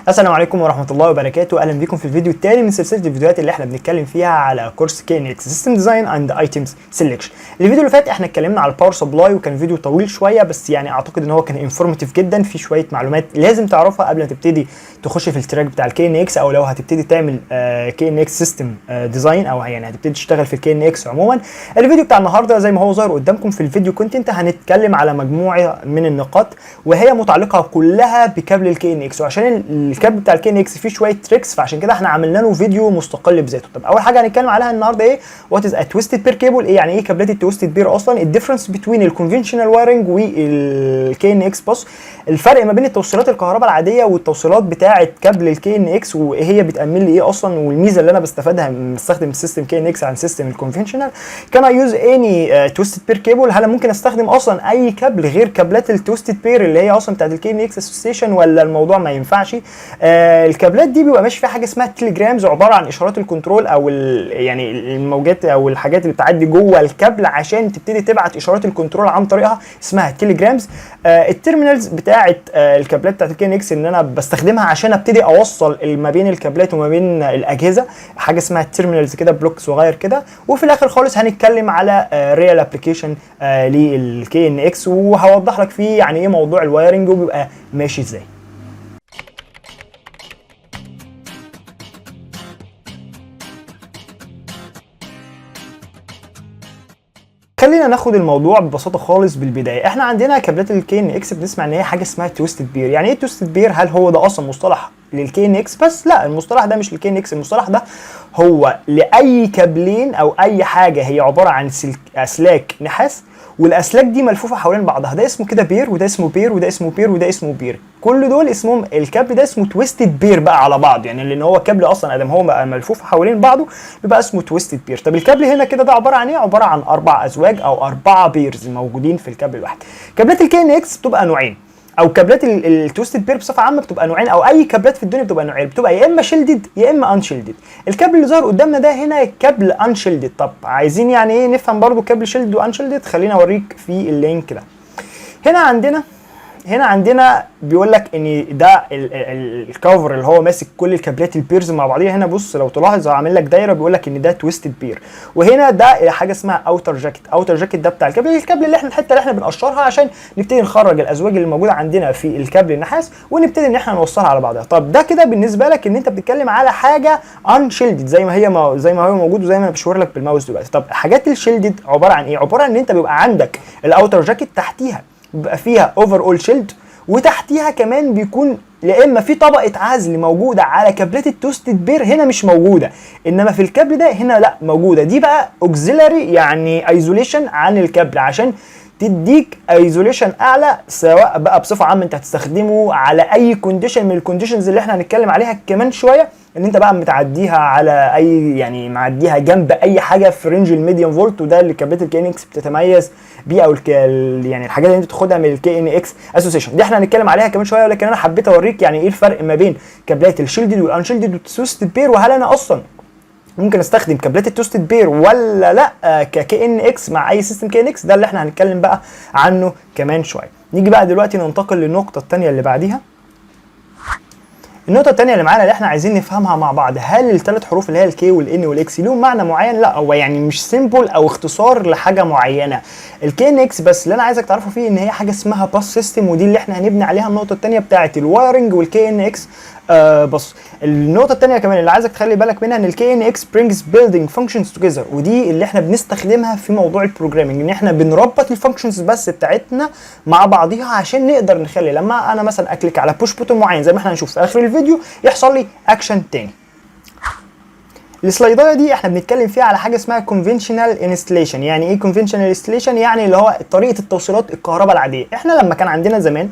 السلام عليكم ورحمة الله وبركاته. أهلا بكم في الفيديو التالي من سلسلة الفيديوهات اللي احنا بنتكلم فيها على كورس KNX System Design and Items Selection. الفيديو اللي فات احنا اتكلمنا على الباور سبلاي وكان فيديو طويل شوية، بس يعني اعتقد ان هو كان انفورماتيف جدا، في شوية معلومات لازم تعرفها قبل ما تبتدي تخش في التراك بتاع KNX، او لو هتبتدي تعمل KNX System Design، او يعني هتبتدي تشتغل في KNX عموما. الفيديو بتاع النهارده زي ما هو ظاهر قدامكم في الفيديو كونتنت هنتكلم على مجموعة من النقاط وهي متعلقة كلها بكابل KNX، وعشان الكابل بتاع KNX فيه شويه تريكس فعشان كده احنا عملنا له فيديو مستقل بذاته. طب اول حاجه هنتكلم عليها النهارده ايه؟ وات از ا تويستد بير كيبل. ايه يعني ايه كابلات التويستد بير اصلا؟ الديفرنس بين الكونفنشنال وايرنج والKNX. بص، الفرق ما بين التوصيلات الكهرباء العاديه والتوصيلات بتاعه كابل الKNX، وايه هي بتأمن لي ايه اصلا، والميزه اللي انا بستفادها من استخدم السيستم KNX عن سيستم الكونفنشنال. كان اي يوز اني تويستد بير كيبل؟ هل ممكن استخدم اصلا اي كابل غير كابلات التويستد بير اللي هي اصلا بتاعه الKNX اسوسيشن، ولا الموضوع ما ينفعش؟ الكابلات دي بيبقى ماشي فيها حاجه اسمها تيليجرامز، عباره عن اشارات الكنترول او يعني الموجات او الحاجات اللي بتعدي جوه الكابل عشان تبتدي تبعت اشارات الكنترول عن طريقها، اسمها تيليجرامز. التيرمينالز بتاعه الكابلات بتاعه الKNX ان انا بستخدمها عشان ابتدي اوصل ما بين الكابلات وما بين الاجهزه، حاجه اسمها التيرمينالز كده، بلوك صغير كده. وفي الاخر خالص هنتكلم على ريال ابلكيشن للKNX، وهوضح لك فيه يعني ايه موضوع الوايرنج وبيبقى ماشي ازاي. خلينا ناخد الموضوع ببساطه خالص بالبدايه. احنا عندنا كابلات الKNX بنسمع ان هي حاجه اسمها تويستد بير. يعني ايه تويستد بير؟ هل هو ده اصلا مصطلح للKNX بس؟ لا، المصطلح ده مش للKNX، المصطلح ده هو لاي كابلين او اي حاجه هي عباره عن اسلاك نحاس، والاسلاك دي ملفوفه حوالين بعضها. ده اسمه كده بير، وده اسمه بير، وده اسمه بير، وده اسمه بير. كل دول اسمهم الكابل ده اسمه تويستد بير بقى على بعض، يعني لان هو كابل اصلا ادم هو بقى ملفوف حوالين بعضه بيبقى اسمه تويستد بير. طب الكابل هنا كده ده عباره عن ايه؟ عباره عن 4 ازواج او 4 بيرز موجودين في الكابل الواحد. كابلات الKNX بتبقى نوعين، او كابلات التويستد بير بصفه عامه بتبقى نوعين، او اي كابلات في الدنيا بتبقى نوعين، بتبقى يا اما شيلدد يا اما انشيلدد. الكابل اللي ظهر قدامنا ده هنا كابل انشيلدد. طب عايزين يعني ايه نفهم برضو كابل شيلدد وانشيلدد؟ خلينا اوريك في اللينك ده. هنا عندنا بيقول لك ان ده الكفر اللي هو ماسك كل الكابلات البيرز مع بعضيها. هنا بص لو تلاحظ عامل لك دايره بيقول لك ان ده تويستد بير، وهنا ده حاجه اسمها اوتر جاكيت. اوتر جاكيت ده بتاع الكابل اللي احنا الحته اللي احنا بنقشرها عشان نبتدي نخرج الازواج اللي موجوده عندنا في الكابل النحاس ونبتدي ان احنا نوصلها على بعضها. طب ده كده بالنسبه لك ان انت بتتكلم على حاجه انشيلدد زي ما هو موجود وزي ما انا بشاور لك بالماوس دلوقتي. طب حاجات الشيلدد عباره عن ايه؟ عباره عن ان انت بيبقى عندك الاوتر جاكيت تحتيها بيبقى فيها اوفر اول شيلد، وتحتيها كمان بيكون يا اما في طبقه عزل موجوده على كابلات التويستد بير هنا مش موجوده، انما في الكابل ده هنا لا موجوده. دي بقى اوكسيلاري يعني ايزوليشن عن الكابل عشان تديك ايزوليشن اعلى، سواء بقى بصفه عامه انت هتستخدمه على اي كونديشن من الكونديشنز اللي احنا هنتكلم عليها كمان شويه، ان انت بقى متعديها على اي يعني معديها جنب اي حاجه في رينج الميديوم فولت، وده اللي كابلات الKNX بتتميز بيه، او يعني الحاجات اللي انت تاخدها من الKNX اسوسيشن دي احنا هنتكلم عليها كمان شويه. ولكن انا حبيت اوريك يعني ايه الفرق ما بين كابلات الشيلدد والانشيلدد والتويستد بير، وهل انا اصلا ممكن استخدم كابلات التويستد بير ولا لا KNX مع اي سيستم KNX. ده اللي احنا هنتكلم بقى عنه كمان شويه. نيجي بقى دلوقتي ننتقل للنقطه الثانيه اللي بعديها. النقطة الثانية اللي معانا اللي احنا عايزين نفهمها مع بعض، هل الثلاث حروف اللي هي الK والN والX لهم معنى معين؟ لا، هو يعني مش سيمبل او اختصار لحاجة معينة. الKNX بس اللي انا عايزك تعرفه فيه ان هي حاجة اسمها باس سيستم، ودي اللي احنا هنبني عليها النقطة الثانية بتاعة الوايرنج والKNX. بص، النقطة الثانية كمان اللي عايزك تخلي بالك منها ان الKNX brings building functions together، ودي اللي احنا بنستخدمها في موضوع البروجرامينج، ان احنا بنربط الفانكشنز بس بتاعتنا مع بعضيها عشان نقدر نخلي لما انا مثلا اكليك على بوش بوتون معين زي ما احنا هنشوف في اخر الفيديو يحصل لي اكشن تاني. السلايدايه دي احنا بنتكلم فيها على حاجه اسمها conventional installation. يعني ايه conventional installation؟ يعني اللي هو طريقه التوصيلات الكهرباء العاديه. احنا لما كان عندنا زمان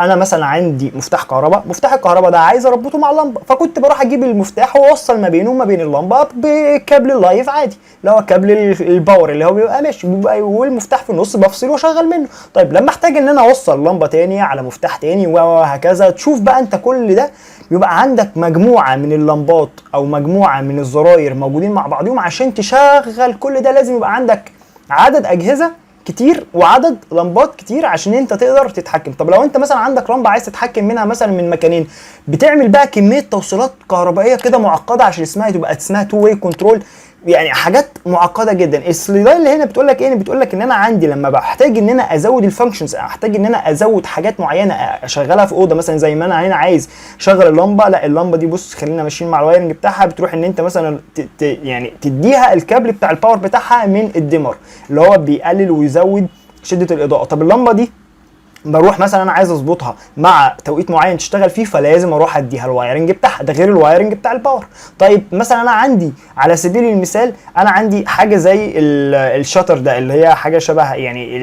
انا مثلا عندي مفتاح كهرباء، مفتاح الكهرباء ده عايز اربطه مع اللمبه، فكنت بروح اجيب المفتاح واوصل ما بينه وما بين اللمبه بكابل اللايف عادي اللي هو كابل الباور اللي هو بيبقى ماشي، بيبقى والمفتاح في النص بفصله واشغل منه. طيب لما احتاج ان انا اوصل لمبه تاني على مفتاح تاني وهكذا، تشوف بقى انت كل ده بيبقى عندك مجموعه من اللمبات او مجموعه من الزراير موجودين مع بعضهم. عشان تشغل كل ده لازم يبقى عندك عدد اجهزه كتير وعدد لمبات كتير عشان انت تقدر تتحكم. طب لو انت مثلا عندك لمبه عايز تتحكم منها مثلا من مكانين، بتعمل بقى كميه توصيلات كهربائيه كده معقده عشان اسمها تو واي كنترول، يعني حاجات معقده جدا. السلايد اللي هنا بتقول لك ايه؟ بتقول لك ان انا عندي لما بحتاج ان انا ازود الفانكشنز، احتاج ان انا ازود حاجات معينه اشغلها في اوضه مثلا، زي ما انا هنا عايز اشغل اللمبه، لا اللمبه دي بص خلينا ماشيين مع الوايرنج بتاعها، بتروح ان انت مثلا يعني تديها الكابل بتاع الباور بتاعها من الديمر اللي هو بيقلل ويزود شده الاضاءه. طب اللمبه دي بروح مثلا انا عايز اظبطها مع توقيت معين تشتغل فيه، فلازم اروح اديها الوايرنج بتاعها، ده غير الوايرنج بتاع الباور. طيب مثلا انا عندي على سبيل المثال انا عندي حاجه زي الشاتر ده اللي هي حاجه شبه يعني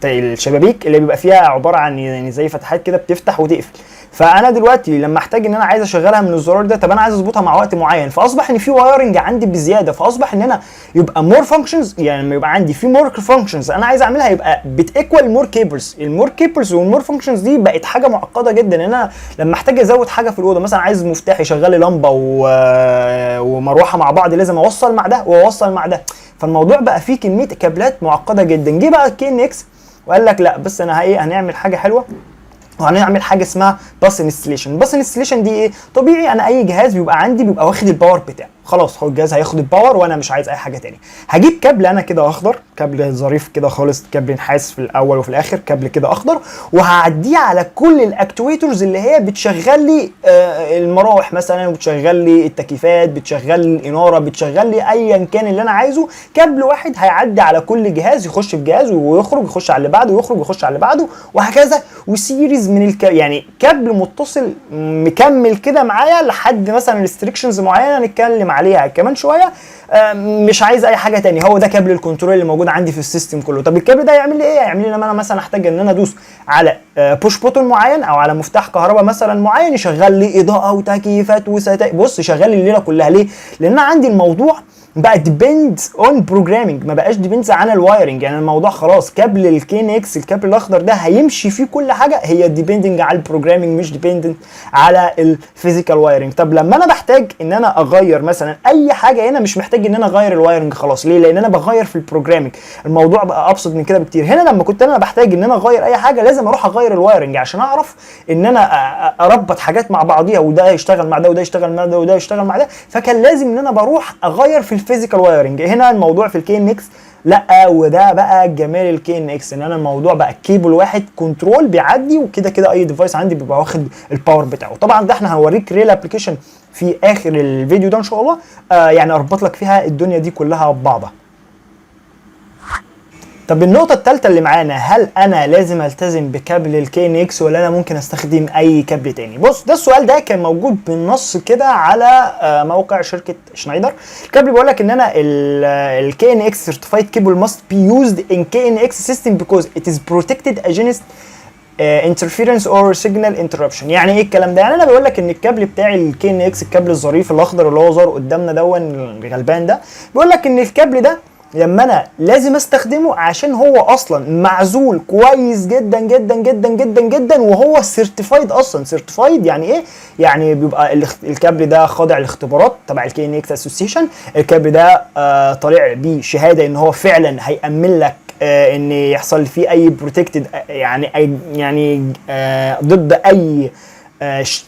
الشبابيك اللي بيبقى فيها عباره عن يعني زي فتحات كده بتفتح وتقفل. فانا دلوقتي لما احتاج ان انا عايز اشغلها من الزرار ده، طب انا عايز اظبطها مع وقت معين، فاصبح ان في وايرنج عندي بزياده، فاصبح ان انا يبقى مور فانكشنز، يعني لما يبقى عندي في مور فانكشنز انا عايز اعملها يبقى بتيكوال مور كيبلز. المور كيبلز والمور فانكشنز دي بقت حاجه معقده جدا، ان انا لما احتاج ازود حاجه في الاوضه مثلا عايز مفتاح يشغل لي لمبه ومروحه مع بعض، لازم اوصل مع ده واوصل مع ده، فالموضوع بقى فيه كميه كابلات معقده جدا. جه بقى كي ان اكس وقال لك لا بس انا هنعمل حاجه حلوه، وهنعمل حاجه اسمها باس انستليشن. باس انستليشن دي ايه؟ طبيعي انا اي جهاز بيبقى عندي بيبقى واخد الباور بتاعه، خلاص هو الجهاز هياخد الباور وانا مش عايز اي حاجه تاني. هجيب كابل انا كده اخضر، كابل ظريف كده خالص، كابل نحاس في الاول وفي الاخر، كابل كده اخضر، وهعديه على كل الاكتويترز اللي هي بتشغل لي المراوح مثلا، وبتشغل لي التكييفات، بتشغل لي الاناره، بتشغل لي ايا كان اللي انا عايزه. كابل واحد هيعدي على كل جهاز، يخش في جهاز ويخرج، يخش على اللي بعده ويخرج، يخش على اللي بعده، وهكذا. وسيريز من يعني كابل متصل مكمل كده معايا لحد مثلا ريستريكشنز معينه نتكلم عليها كمان شويه. مش عايز اي حاجه تاني، هو ده كابل الكنترول اللي موجود عندي في السيستم كله. طب الكابل ده يعمل لي ايه؟ يعمل لي لما انا مثلا احتاج ان انا ادوس على بوش بوتون معين او على مفتاح كهرباء مثلا معين يشغل لي اضاءه وتكييفات وستاير، بص يشغل لي الليله كلها. ليه؟ لان انا عندي الموضوع بقى ديبند اون بروجرامينج، ما بقاش ديبندز عن الوايرنج. يعني الموضوع خلاص كابل الكين اكس، الكابل الاخضر ده هيمشي فيه كل حاجه، هي ديبندنج على البروجرامينج مش ديبندنت على الفيزيكال وايرنج. طب لما انا بحتاج ان انا اغير مثلا اي حاجه هنا، مش محتاج ان انا اغير الوايرنج خلاص. ليه؟ لان انا بغير في البروجرامينج. الموضوع بقى ابسط من كده بكتير. هنا لما كنت انا بحتاج ان انا اغير اي حاجه لازم اروح اغير الوايرنج عشان اعرف ان انا اربط حاجات مع بعضيها، وده يشتغل مع ده وده يشتغل مع ده وده يشتغل مع ده، فكان لازم ان انا بروح اغير في الفيزيكال وايرنج. هنا الموضوع في الكي ان اكس لا، وده بقى جمال الكي ان اكس، ان انا الموضوع بقى كيبل واحد كنترول بيعدي، وكده كده اي ديفايس عندي بيبقى واخد الباور بتاعه. طبعا ده احنا هنوريك ريل ابلكيشن في اخر الفيديو ده ان شاء الله، يعني اربط لك فيها الدنيا دي كلها ببعضها. طب النقطة الثالثة اللي معانا، هل أنا لازم ألتزم بكابل الكي ان اكس ولا أنا ممكن أستخدم أي كابل تاني؟ بص، ده السؤال ده كان موجود بالنص كده على موقع شركة شنايدر. الكابل بيقول لك إن أنا الكي ان اكس certified cable must be used in KNX system because it is protected against interference or signal interruption. يعني ايه الكلام ده؟ يعني انا بقول لك ان الكابل بتاعي الكي ان اكس، الكابل الظريف الاخضر اللي هو ظهر قدامنا دون الغلبان ده، بيقول لك ان الكابل ده لما انا لازم استخدمه عشان هو اصلا معزول كويس جدا جدا جدا جدا جدا، وهو سيرتيفايد اصلا. سيرتيفايد يعني ايه؟ يعني بيبقى الكابل ده خاضع لاختبارات تبع الكي ان اكس اسوسيشن. الكابل ده طالع بيه شهاده ان هو فعلا هيأمن لك ان يحصل فيه اي بروتكتد، يعني ضد اي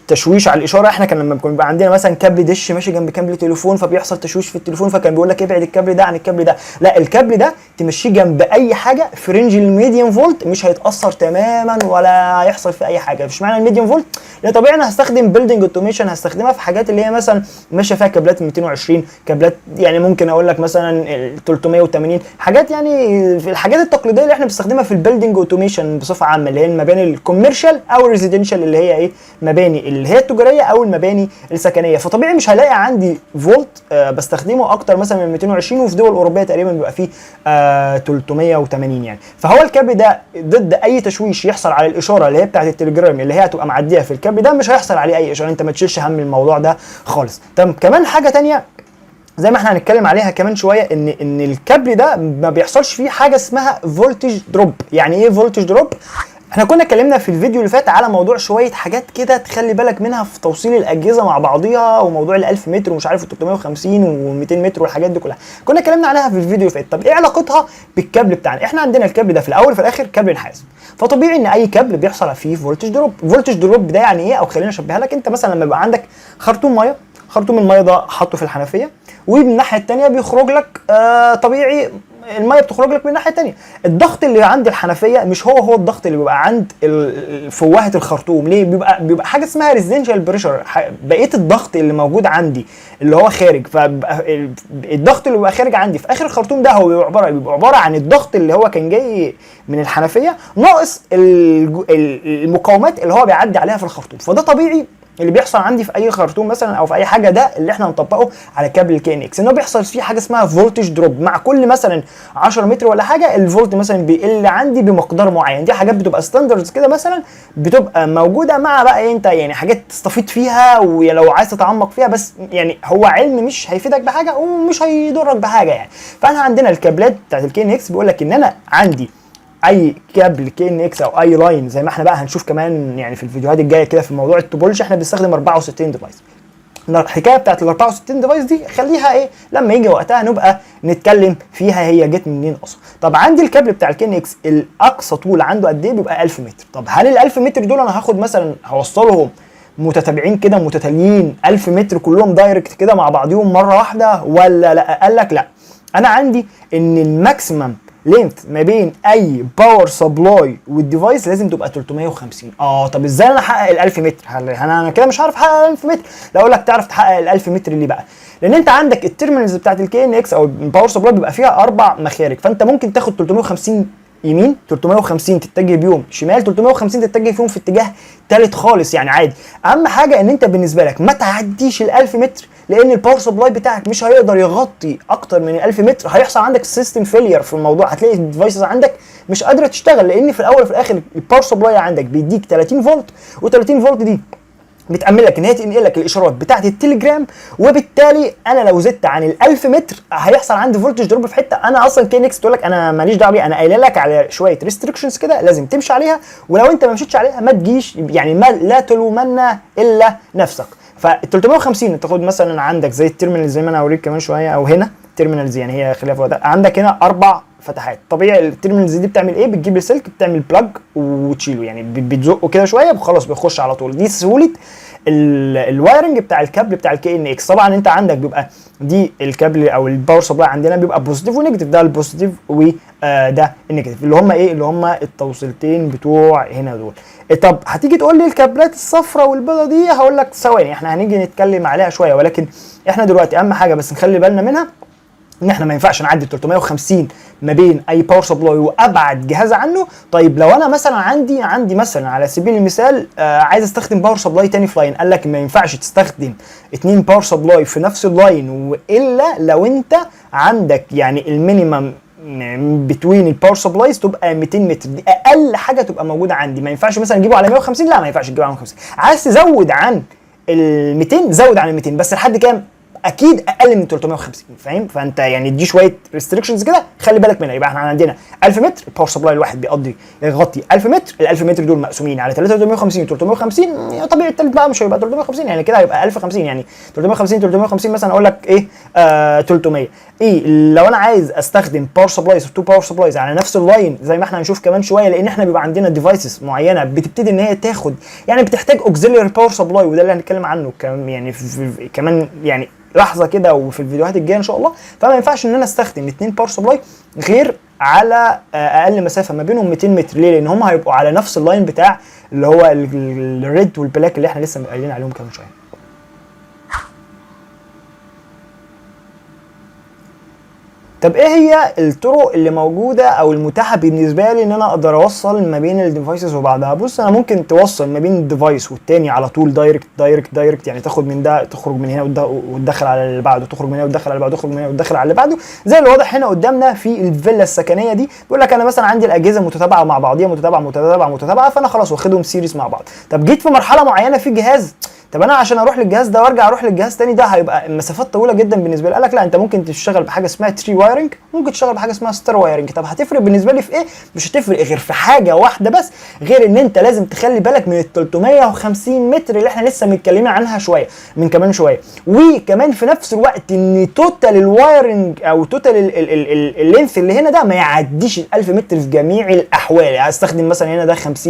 تشويش على الاشاره. احنا كان لما بيبقى عندنا مثلا كابل دش ماشي جنب كابل تليفون فبيحصل تشويش في التليفون، فكان بيقول لك ابعد الكابل ده عن الكابل ده. لا، الكابل ده تمشيه جنب اي حاجه في رينج الميديوم فولت مش هيتاثر تماما ولا هيحصل في اي حاجه. مش معنى الميديوم فولت، لا طبيعي انا هستخدم بيلدينج اوتوميشن، هستخدمها في حاجات اللي هي مثلا ماشيه فيها كابلات 220 كابلات، يعني ممكن اقول لك مثلا 380 حاجات، يعني في الحاجات التقليديه اللي احنا بنستخدمها في البيلدينج اوتوميشن بصفه عامه، اللي هي المباني الكوميرشال او الريزيدنشال، اللي هي ايه، مباني اللي هي التجاريه او المباني السكنيه. فطبيعي مش هلاقي عندي فولت بستخدمه اكتر مثلا من 220، وفي دول اوروبيه تقريبا بيبقى فيه 380 يعني. فهو الكابل ده ضد اي تشويش يحصل على الاشاره اللي هي بتاعه التليجرام اللي هي هتبقى معديه في الكابل ده، مش هيحصل عليه اي اشاره، انت ما تشيلش هم الموضوع ده خالص. تمام. كمان حاجه ثانيه زي ما احنا هنتكلم عليها كمان شويه، ان الكابل ده ما بيحصلش فيه حاجه اسمها فولتج دروب. يعني ايه فولتج دروب؟ احنا كنا اتكلمنا في الفيديو اللي فات على موضوع شويه حاجات كده تخلي بالك منها في توصيل الاجهزه مع بعضيها، وموضوع ال 1000 متر ومش عارف ال 350 وال 200 متر والحاجات دي كلها كنا اتكلمنا عليها في الفيديو اللي فات. طب ايه علاقتها بالكابل بتاعنا؟ احنا عندنا الكابل ده في الاول وفي الاخر كابل نحاس، فطبيعي ان اي كابل بيحصل فيه فولتج دروب. فولتج دروب ده يعني ايه؟ او خلينا اشبهها لك، انت مثلا لما يبقى عندك خرطوم ميه، خرطوم الميه ده حاطه في الحنفيه، ومن الناحيه الثانيه بيخرج لك طبيعي الميه بتخرج لك من الناحيه الثانيه. الضغط اللي عند الحنفيه مش هو الضغط اللي بيبقى عند فوهه الخرطوم. ليه؟ بيبقى حاجه اسمها ريزيدنشال بريشر، بقيه الضغط اللي موجود عندي اللي هو خارج، فبقى الضغط اللي بيبقى خارج عندي في اخر الخرطوم ده هو بيبقى عباره عن الضغط اللي هو كان جاي من الحنفيه ناقص المقاومات اللي هو بيعدي عليها في الخرطوم. فده طبيعي اللي بيحصل عندي في اي خرطوم مثلا او في اي حاجه، ده اللي احنا هنطبقه على كابل الكي ان اكس، انه بيحصل فيه حاجه اسمها فولتج دروب. مع كل مثلا 10 متر ولا حاجه الفولت مثلا بيقل عندي بمقدار معين. دي حاجات بتبقى ستاندردز كده مثلا، بتبقى موجوده مع بقى إيه انت يعني حاجات تستفيد فيها ولو عايز تتعمق فيها، بس يعني هو علم مش هيفيدك بحاجه ومش هيضرك بحاجه يعني. فاحنا عندنا الكابلات بتاعت الكي ان اكس بيقول لك ان انا عندي اي كابل كي ان اكس او اي لاين، زي ما احنا بقى هنشوف كمان يعني في الفيديوهات الجايه كده في موضوع التوبولوجي، احنا بنستخدم 64 ديفايس. الحكايه بتاعت ال 64 ديفايس دي خليها ايه لما يجي وقتها نبقى نتكلم فيها هي جت منين اصلا. طب عندي الكابل بتاع الكي ان اكس الاقصى طول عنده قد ايه؟ بيبقى 1000 متر. طب هل ال 1000 متر دول انا هاخد مثلا هوصلهم متتابعين كده متتاليين 1000 متر كلهم دايركت كده مع بعضيهم مره واحده ولا لا؟ قال لك لا، انا عندي ان الماكسيمم لينث ما بين اي باور سبلاي والديفايس لازم تبقى 350. طب ازاي انا احقق ال 1000 متر؟ انا كده مش عارف احقق ال 1000 متر. لا اقول لك تعرف تحقق ال 1000 متر ليه بقى؟ لان انت عندك التيرمينالز بتاعت الكي ان اكس او الباور سبلاي بيبقى فيها 4 مخارج، فانت ممكن تاخد 350 يمين، 350 تتجه بيهم شمال، 350 تتجه فيهم في اتجاه ثالث خالص يعني عادي. اهم حاجه ان انت بالنسبه لك ما تعديش ال 1000 متر، لان الباور سبلاي بتاعك مش هيقدر يغطي اكتر من 1000 متر. هيحصل عندك سيستم فيلير في الموضوع، هتلاقي الديفايسز عندك مش قادره تشتغل، لان في الاول وفي الاخر الباور سبلاي عندك بيديك 30 فولت، و30 فولت دي بتأمل لك ان هي تنقل لك الاشارات بتاعه التليجرام، وبالتالي انا لو زدت عن ال 1000 متر هيحصل عندي فولتج دروب في حته. انا اصلا كي نكس تقول لك انا ماليش دعوه بيها، انا قايل لك على شويه ريستريكشنز كده لازم تمشي عليها، ولو انت ما مشيتش عليها ما تجيش يعني ما لا تلومن الا نفسك. فال 350 تاخد مثلا عندك زي التيرمينال زي ما انا هوريك كمان شويه، او هنا تيرمينالز يعني هي خليها فوق ده، عندك هنا 4 فتحات. طبيعي التيرمينالز دي بتعمل ايه؟ بتجيب السلك بتعمل بلاج وتشيله، يعني بتزقه كده شويه خلاص بيخش على طول. دي سهوله الوايرنج بتاع الكابل بتاع الكي ان اكس. طبعا انت عندك بيبقى دي الكابل او الباور سبلاي عندنا بيبقى بوزيتيف ونيجاتيف، ده البوزيتيف وده النيجاتيف اللي هم ايه؟ اللي هم التوصيلتين بتوع هنا دول. طب هتيجي تقول لي الكابلات الصفراء والبيضاء دي، هقول لك ثواني احنا هنيجي نتكلم عليها شويه، ولكن احنا دلوقتي اهم حاجه بس نخلي بالنا منها ان احنا ما ينفعش نعدي 350 ما بين اي باور سبلاي وابعد جهاز عنه. طيب لو انا مثلا عندي مثلا على سبيل المثال عايز استخدم باور سبلاي تاني في لاين، قال لك ما ينفعش تستخدم 2 باور سبلاي في نفس اللاين، والا لو انت عندك يعني المينيمم بتوين الباور سبلايز تبقى 200 متر، دي اقل حاجه تبقى موجوده عندي. ما ينفعش مثلا نجيبه على 150، لا ما ينفعش تجيبه على 150. عايز تزود عن ال 200 زود عن ال 200، بس لحد كام؟ اكيد اقل من 350، فاهم؟ فانت يعني دي شويه ريستريكشنز كده خلي بالك منها. يبقى احنا عندنا 1000 متر الباور سبلاي الواحد يغطي 1000 متر، ال 1000 متر دول مقسومين على 350 350، طبيعي التالت بقى مش هيبقى 350 يعني كده هيبقى 1050، يعني 350 مثلا اقول لك ايه 300. ايه لو انا عايز استخدم باور سبلايز 2 باور سبلايز على نفس اللاين زي ما احنا هنشوف كمان شويه، لان احنا بيبقى عندنا ديفايسز معينه بتبتدي ان هي تاخد يعني بتحتاج اوكسيلري باور سبلاي، وده اللي هنتكلم عنه كمان يعني كمان يعني لحظه كده وفي الفيديوهات الجايه ان شاء الله. فما ينفعش ان انا استخدم 2 باور سبلاي غير على اقل مسافه ما بينهم 200 متر. ليه؟ لان هم هيبقوا على نفس اللاين بتاع اللي هو الريد والبلاك اللي احنا لسه قايلين عليهم كمان شويه. طب ايه هي الطرق اللي موجوده او المتاحه بالنسبه لي ان انا اقدر اوصل ما بين الديفايسز وبعضها؟ بص انا ممكن توصل ما بين الديفايس والتاني على طول دايركت، يعني تاخد من ده تخرج من هنا وتدخل على اللي بعده، تخرج من هنا وتدخل على اللي بعده، تخرج من هنا وتدخل على اللي بعده، زي اللي واضح هنا قدامنا في الفيلا السكنيه دي. بيقول لك انا مثلا عندي الاجهزه متتابعه مع بعضيها، متتابعه فانا خلاص واخدهم سيريز مع بعض. طب جيت في مرحله معينه في جهاز طب انا عشان اروح للجهاز ده وارجع اروح للجهاز تاني، ده هيبقى مسافات طويله جدا بالنسبه لي. قال لك لا، انت ممكن تشتغل بحاجه اسمها تري وايرنج، ممكن تشتغل بحاجه اسمها ستار وايرنج. طب هتفرق بالنسبه لي في ايه؟ مش هتفرق غير في حاجه واحده بس، غير ان انت لازم تخلي بالك من ال 350 متر اللي احنا لسه متكلمين عنها شويه من كمان شويه، وكمان في نفس الوقت ان توتال الوايرنج او توتال اللينث اللي هنا ده ما يعديش ال 1000 متر في جميع الاحوال. يعني استخدم مثلا هنا ده 50،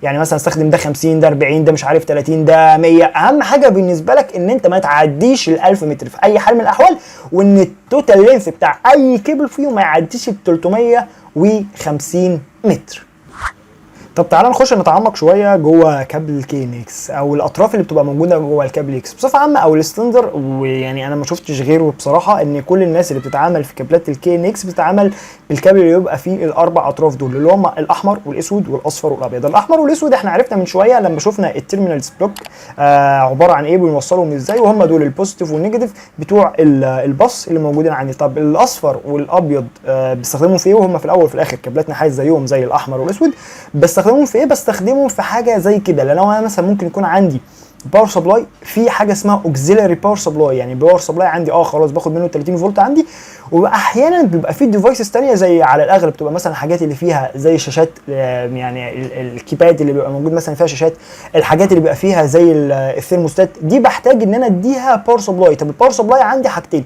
يعني مثلا استخدم ده 50، ده 40، ده مش عارف 30، ده 100. اهم حاجه بالنسبه لك ان انت ما تعديش ال 1000 متر في اي حال من الاحوال، وان التوتال لينث بتاع اي كيبل فيهم ما يعديش ال 350 متر. طب تعالى نخش نتعمق شويه جوه كابل الكي ان اكس، او الاطراف اللي بتبقى موجوده جوه الكابل اكس بصفه عامه، او الستاندر. ويعني انا ما شفتش غيره بصراحه، ان كل الناس اللي بتتعامل في كابلات الكي ان اكس بتتعامل بالكابل اللي يبقى فيه الاربع اطراف دول، اللي هم الاحمر والاسود والاصفر والابيض. الاحمر والاسود احنا عرفنا من شويه لما شفنا التيرمينالز بلوك عباره عن ايه وبنوصلهم ازاي، وهم دول البوزيتيف والنيجاتيف بتوع الباص اللي موجودين عندي. طب الاصفر والابيض بستخدمهم في ايه؟ وهم في الاول وفي الاخر كابلات نحاس زيهم زي الاحمر والاسود. بستخدمهم في ايه؟ بستخدمهم في حاجه زي كده، لان انا مثلا ممكن يكون عندي باور سبلاي في حاجه اسمها اوكسيلاري باور سبلاي، يعني باور سبلاي عندي خلاص باخد منه 30 فولت عندي. واحيانا بيبقى في ديفايسز ثانيه، زي على الاغلب بتبقى مثلا حاجات اللي فيها زي شاشات، يعني الكيباد اللي بيبقى موجود مثلا فيها شاشات، الحاجات اللي بيبقى فيها زي الثيرموستات دي، بحتاج ان انا اديها باور سبلاي. طب الباور سبلاي عندي حاجتين،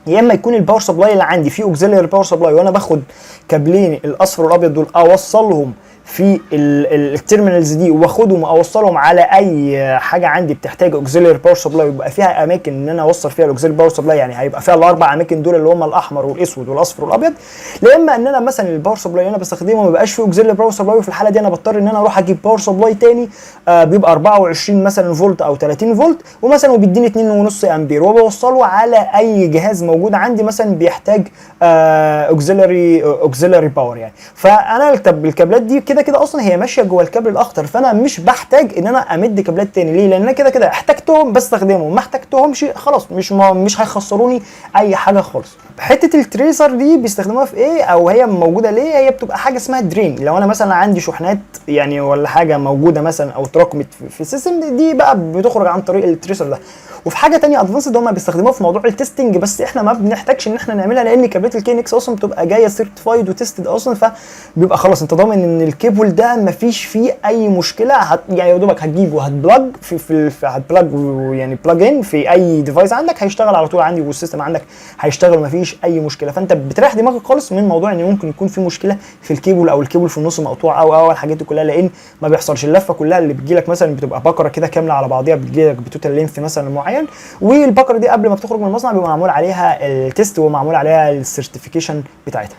يا اما يكون الباور سبلاي اللي عندي فيه اوكسيلاري باور سبلاي وانا باخد كابلين الاصفر والابيض دول اوصلهم في التيرمينالز دي واخدهم اوصلهم على اي حاجه عندي بتحتاج اوكسيلاري باور سبلاي، ويبقى فيها اماكن ان انا اوصل فيها الاوكسيلاري باور سبلاي، يعني هيبقى فيها الاربع اماكن دول اللي هم الاحمر والاسود والاصفر والابيض. لا اما ان انا مثلا الباور سبلاي اللي انا بستخدمه ما بيبقاش فيه اوكسيلاري باور سبلاي، وفي الحاله دي انا بضطر ان انا اروح اجيب باور سبلاي تاني بيبقى 24 مثلا فولت او 30 فولت ومثلا وبيديني 2.5 امبير، وبوصله على اي جهاز موجود عندي مثلا بيحتاج اوكسيلاري باور يعني. فانا الكابلات دي كده كده اصلا هي ماشيه جوه الكابل الاخضر، فانا مش بحتاج ان انا امد كابلات تاني. ليه؟ لان انا كده كده احتجتهم بستخدمهم، ما احتجتهمش خلاص مش هيخسروني اي حاجه خالص. حته التريسر دي بيستخدموها في ايه او هي موجوده ليه؟ هي بتبقى حاجه اسمها درين. لو انا مثلا عندي شحنات يعني ولا حاجه موجوده مثلا او اتراكمت في السيستم دي بقى بتخرج عن طريق التريسر ده. وفي حاجه ثانيه ادفانسد هم بيستخدموها في موضوع التستنج، بس احنا ما بنحتاجش ان احنا نعملها لان كابلات الكي ان اكس اصلا بتبقى جايه سيرتيفايد وتستد اصلا، فبيبقى خلاص انت ضامن ان الكيبل ده ما فيش فيه اي مشكله. يعني يا دوبك هتجيبه هتبلاج في هتبلاج يعني بلاج ان في اي ديفايس عندك هيشتغل على طول عندي، والسيستم عندك هيشتغل ما فيش اي مشكله. فانت بتريح دماغك خالص من موضوع ان ممكن يكون في مشكله في الكيبل او الكيبل في النص مقطوع او الحاجات دي كلها، لان ما بيحصلش. اللفه كلها اللي بتجي لك مثلا بتبقى بكره كده كامله على بعضيها، بتجي لك بتوتال لينث مثلا معين، والبكره دي قبل ما بتخرج من المصنع بيبقى معمول عليها التيست ومعمول عليها السيرتيفيكيشن بتاعتها.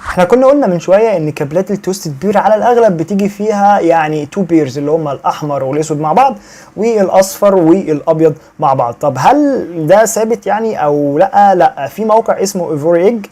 احنا كنا قلنا من شويه ان كابلات التويستد بير على الاغلب بتيجي فيها يعني تو بيرز اللي هم الاحمر والاسود مع بعض والاصفر والابيض مع بعض. طب هل ده ثابت يعني او لا؟ لا، في موقع اسمه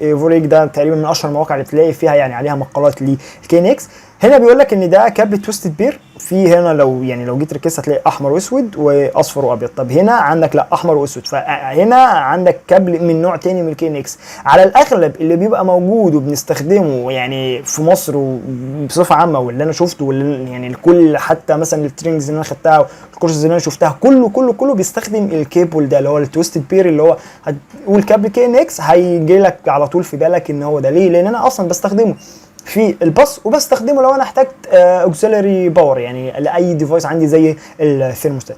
ايفوريج ده تقريبا من اشهر المواقع اللي تلاقي فيها يعني عليها مقالات للكي ان اكس. هنا بيقول لك ان ده كابل تويستد بير، في هنا لو جيت ركزت هتلاقي احمر واسود واصفر وابيض. طب هنا عندك لا احمر واسود، فهنا عندك كابل من نوع تاني من الكي ان اكس. على الاغلب اللي بيبقى موجود وبنستخدمه يعني في مصر وبصفه عامه، واللي انا شفته يعني الكل حتى مثلا الترينجز اللي انا خدتها الكورسز اللي انا شفتها كله بيستخدم الكيبل ده اللي هو التويستد بير، اللي هو هتقول كابل كي ان اكس هيجي لك على طول في بالك ان هو ده. ليه؟ لان انا اصلا بستخدمه في الباص وبستخدمه لو انا احتجت اوكسيلاري باور يعني لاي ديفايس عندي زي الثيرموستات.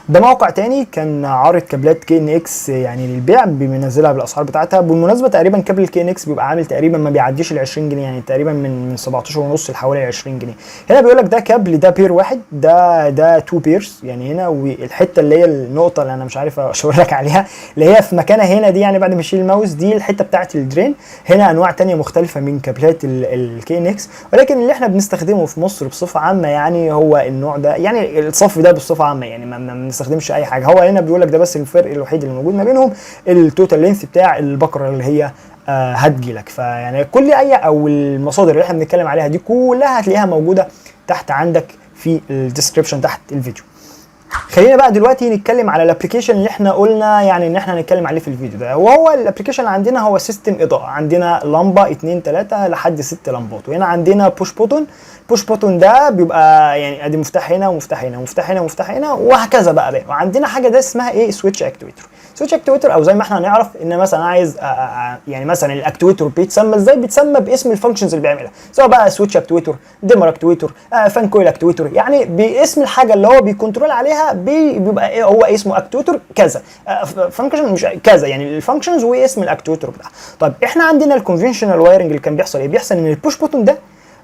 ده موقع تاني كان عارض كابلات كي ان اكس يعني للبيع، بينزلها بالاسعار بتاعتها. بالمناسبه تقريبا كابل الكي ان اكس بيبقى عامل تقريبا ما بيعديش ال 20 جنيه، يعني تقريبا من 17.5 لحوالي 20 جنيه. هنا بيقول لك ده كابل ده بير واحد، ده تو بيرز يعني هنا، والحته اللي هي النقطه اللي انا مش عارف اشاور لك عليها اللي هي في مكانها هنا دي، يعني بعد ما اشيل الماوس دي الحته بتاعه الدرين. هنا انواع تانية مختلفه من كابلات الكي ان اكس، ولكن اللي احنا بنستخدمه في مصر بصفه عامه يعني هو النوع ده، يعني الصف ده بصفه عامه يعني ما بنستخدمش اي حاجه. هو هنا بيقول لك ده بس الفرق الوحيد اللي موجود ما بينهم التوتال لينث بتاع البكره اللي هي هتجي لك. فيعني كل اي او المصادر اللي احنا بنتكلم عليها دي كلها هتلاقيها موجوده تحت عندك في الديسكربشن تحت الفيديو. خلينا بقى دلوقتي نتكلم على الابلكيشن اللي احنا قلنا يعني ان احنا هنتكلم عليه في الفيديو ده. وهو الابلكيشن اللي عندنا هو سيستم اضاءه، عندنا لمبه 2 3 لحد 6 لمبات، وهنا عندنا بوش بوتون البوش بوتون ده بيبقى يعني ادي مفتاح هنا ومفتاح هنا ومفتاح هنا ومفتاح هنا وهكذا بقى. وعندنا حاجه ده اسمها ايه؟ سويتش اكتويتر. سويتش اكتويتر او زي ما احنا هنعرف ان مثلا عايز يعني مثلا الاكتويتر بيتسمى ازاي؟ بيتسمى باسم الفانكشنز اللي بيعملها، سواء بقى سويتش اكتويتر، ديمر اكتويتر، فان كويل اكتويتر، يعني باسم الحاجه اللي هو بيكنترول عليها بيبقى إيه هو اسمه اكتويتر كذا، فانكشن مش كذا، يعني الفانكشنز واسم الاكتويتر بتاعها. طيب احنا عندنا الكونفنشنال وايرنج اللي كان بيحصل ايه؟ بيحصل ان البوش بوتون ده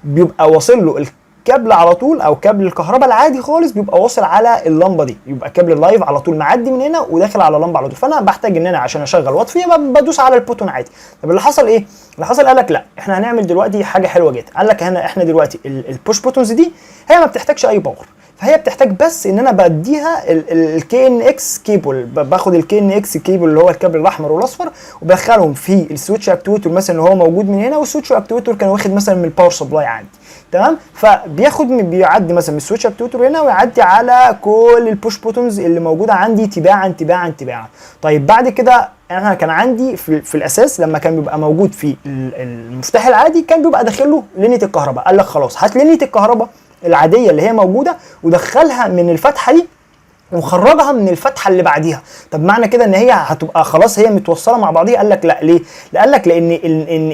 بيبقى واصل له كابل على طول، او كابل الكهرباء العادي خالص بيبقى واصل على اللمبه دي، يبقى كابل اللايف على طول معدي من هنا وداخل على اللمبه على طول. فانا بحتاج ان انا عشان اشغل واطفي بدوس على البوتون عادي. طب اللي حصل ايه؟ اللي حصل قال لك لا احنا هنعمل دلوقتي حاجه حلوه جدا. قال لك هنا احنا دلوقتي البوش بوتونز دي هي ما بتحتاجش اي باور، فهي بتحتاج بس ان انا بديها الكي ان اكس كيبل، باخد الكي ان اكس كيبل اللي هو الكابل الاحمر والاصفر وبدخلهم في السويتش اكتويتر مثلا اللي هو موجود من هنا، والسويتش اكتويتر كان واخد مثلا من الباور سبلاي عندي، تمام؟ فبياخد بيعدي مثلا من السويتش اكتويتر هنا ويعدي على كل البوش بوتونز اللي موجوده عندي تباعا تباعا تباعا. طيب بعد كده انا كان عندي في الاساس لما كان بيبقى موجود في المفتاح العادي كان بيبقى داخل له لينيه الكهرباء. قال لك خلاص هات لينيه الكهرباء العاديه اللي هي موجوده ودخلها من الفتحه دي وخرجها من الفتحه اللي بعديها. طب معنى كده ان هي هتبقى خلاص هي متوصله مع بعضيها؟ قال لك لا. ليه؟ قال لك لان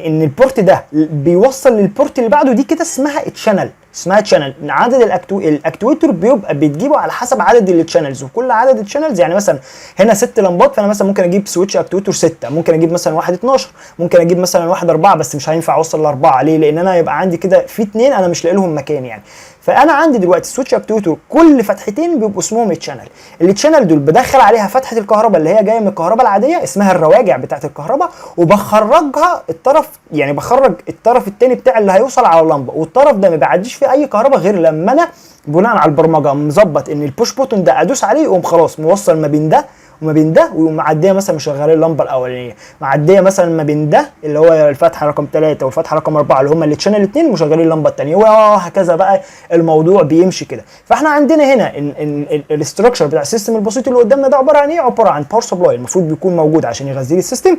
ان البورت ده بيوصل للبورت اللي بعده، دي كده اسمها تشانل، اسمها تشانل. عدد الاكتويتر بيبقى بتجيبه على حسب عدد التشانلز، وكل عدد التشانلز يعني مثلا هنا 6 لمبات، فانا مثلا ممكن اجيب سويتش اكتويتر 6، ممكن اجيب مثلا واحد 12، ممكن اجيب مثلا واحد 4، بس مش هينفع اوصل ل4. ليه؟ لان انا يبقى عندي كده في 2 انا مش لاقي لهم مكان يعني. فانا عندي دلوقتي السويتش اكتويتر كل فتحتين بيبقوا اسمهم تشانل. التشانل دول بدخل عليها فتحه الكهرباء اللي هي جايه من الكهرباء العاديه اسمها الرواجع بتاعه الكهرباء، وبخرجها الطرف، يعني بخرج الطرف الثاني بتاع اللي هيوصل على اللمبه، والطرف ده ما بيعديش فيه اي كهرباء غير لما انا بناء على البرمجه مظبط ان البوش بوتون ده ادوس عليه يقوم خلاص موصل ما بين ده وما بين ده، ويقوم معديه مثلا مشغلين اللمبه الاولانيه، معديه مثلا ما بين ده اللي هو الفتحه رقم 3 والفتحه رقم 4 اللي هم التشانل الاثنين مشغلين اللمبه الثانيه، وهكذا بقى الموضوع بيمشي كده. فاحنا عندنا هنا ان الاستراكشر بتاع السيستم البسيط اللي قدامنا ده عباره عن ايه؟ عباره عن باور سبلاي المفروض بيكون موجود عشان يغذي لي السيستم،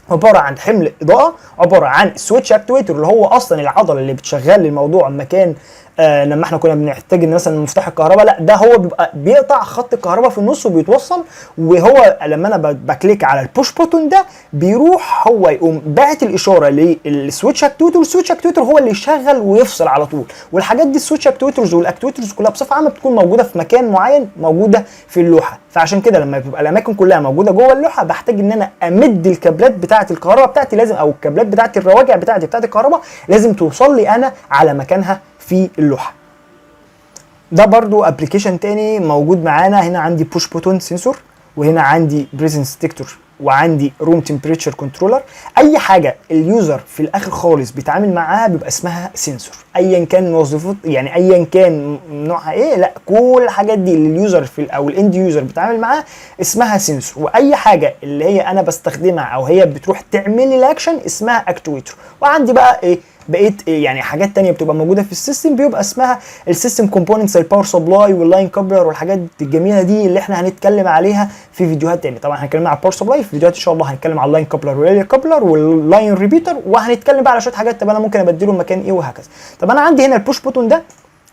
عباره عن حمل اضاءه، عباره عن سويتش اكتويتر اللي هو اصلا العضله اللي بتشغل الموضوع مكان لما احنا كنا بنحتاج ان مثلا مفتاح الكهرباء، لا ده هو بيبقى بيقطع خط الكهرباء في النص وبيتوصل، وهو لما انا بكليك على البوش بوتون ده بيروح هو يقوم باعت الاشاره للسويتش اكتويتر، والسويتش اكتويتر هو اللي يشغل ويفصل على طول. والحاجات دي السويتش اكتويترز والاكتويترز كلها بصفه عامه بتكون موجوده في مكان معين موجوده في اللوحه، فعشان كده لما بتبقى الاماكن كلها موجوده جوه اللوحه بحتاج ان انا امد الكابلات بتاعه الكهرباء بتاعتي لازم، او الكابلات بتاعه الرواجع بتاعتي بتاعه الكهرباء لازم توصل لي انا على مكانها في اللوحه. ده برضو ابلكيشن تاني موجود معانا. هنا عندي بوش بوتون سنسور، وهنا عندي بريزنس ديتكتور، وعندي روم تمبريتشر كنترولر. اي حاجه اليوزر في الاخر خالص بيتعامل معاها بيبقى اسمها سنسور، ايا كان وظيفته، يعني ايا كان نوعها ايه، لا كل الحاجات دي اللي اليوزر او الاند يوزر بيتعامل معاها اسمها سنسور. واي حاجه اللي هي انا بستخدمها او هي بتروح تعمل لي الاكشن اسمها اكتويتر. وعندي بقى ايه بقيت يعني حاجات تانية بتبقى موجوده في السيستم بيبقى اسمها السيستم كومبوننتس، الباور سبلاي واللاين كابلر والحاجات الجميله دي اللي احنا هنتكلم عليها في فيديوهات تانية. طبعا هنتكلم على الباور سبلاي في فيديوهات ان شاء الله، هنتكلم على اللاين كابلر والريلي كابلر واللاين ريبيتر، وهنتكلم بقى على شويه حاجات طب انا ممكن ابدله مكان ايه وهكذا. طب انا عندي هنا البوش بوتون ده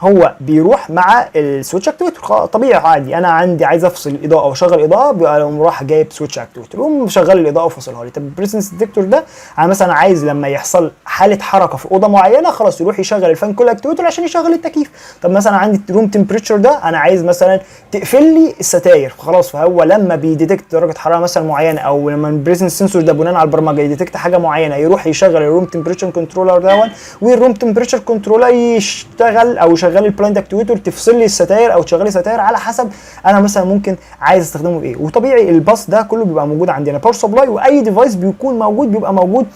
هو بيروح مع السويتش اكتويتر طبيعي عادي، انا عندي عايز افصل الاضاءه واشغل اضاءه بيبقى راح جايب سويتش اكتويتر ومشغل الاضاءه وفصلها لي. طب البريزنس ديتكتور ده انا مثلا عايز لما يحصل حاله حركه في اوضه معينه خلاص يروح يشغل الفان كول اكتويتر عشان يشغل التكييف. طب مثلا عندي الروم تمبريتشر ده انا عايز مثلا تقفل لي الستاير خلاص، فهو لما بيديتكت درجه حراره مثلا معينه، او لما البريزنس سنسور ده بناء على البرمجه يديتكت حاجه معينه يروح يشغل الروم تمبريتشر كنترولر ده، والروم تمبريتشر كنترولر يشتغل او يشغل البلايند اكتويتر تفصل لي الستاير او تشغلي ستاير على حسب انا مثلا ممكن عايز استخدمه بايه. وطبيعي الباص ده كله بيبقى موجود عندنا باور سبلاي، واي ديفايس بيكون موجود بيبقى موجود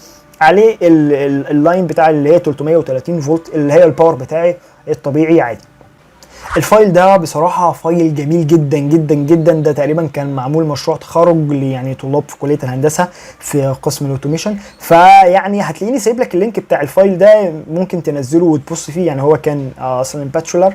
عليه اللاين بتاع اللي هي 330 فولت اللي هي الباور بتاعي الطبيعي عادي. الفايل ده بصراحه فايل جميل جدا جدا جدا، ده تقريبا كان معمول مشروع تخرج يعني طلاب في كليه الهندسه في قسم الاوتوميشن. فيعني هتلاقيني سايب لك اللينك بتاع الفايل ده، ممكن تنزله وتبص فيه. يعني هو كان اصلا باتشولر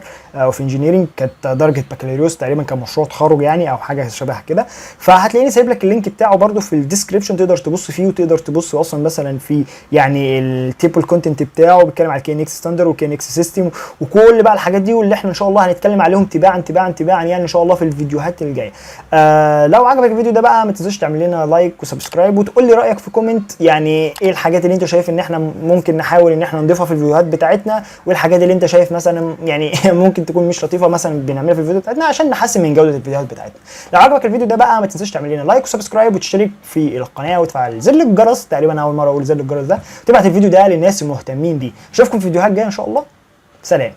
في انجينيرنج، كانت درجه بكالوريوس تقريبا، كان مشروع تخرج يعني او حاجه شبه كده. فهتلاقيني سايب لك اللينك بتاعه برده في الديسكربشن، تقدر تبص فيه وتقدر تبص اصلا مثلا في يعني التيبل كونتنت بتاعه، بيتكلم على KNX ستاندرد وKNX سيستم وكل بقى الحاجات دي، واللي احنا ان شاء الله هنتكلم عليهم تباعا يعني ان شاء الله في الفيديوهات اللي جايه. لو عجبك الفيديو ده بقى ما تنساش تعمل لنا لايك وسبسكرايب، وتقول لي رايك في كومنت، يعني ايه الحاجات اللي انت شايف ان احنا ممكن نحاول ان احنا نضيفها في الفيديوهات بتاعتنا، والحاجات اللي انت شايف مثلا يعني ممكن تكون مش لطيفه مثلا بنعملها في الفيديو بتاعتنا عشان نحسن من جوده الفيديوهات بتاعتنا. لو عجبك الفيديو ده بقى ما تنساش تعمل لنا لايك وسبسكرايب وتشترك في القناه وتفعل زر الجرس، تقريبا اول مره اقول زر الجرس ده، وتبعت الفيديو ده للناس المهتمين بيه. اشوفكم في فيديوهات جايه ان شاء الله. سلام.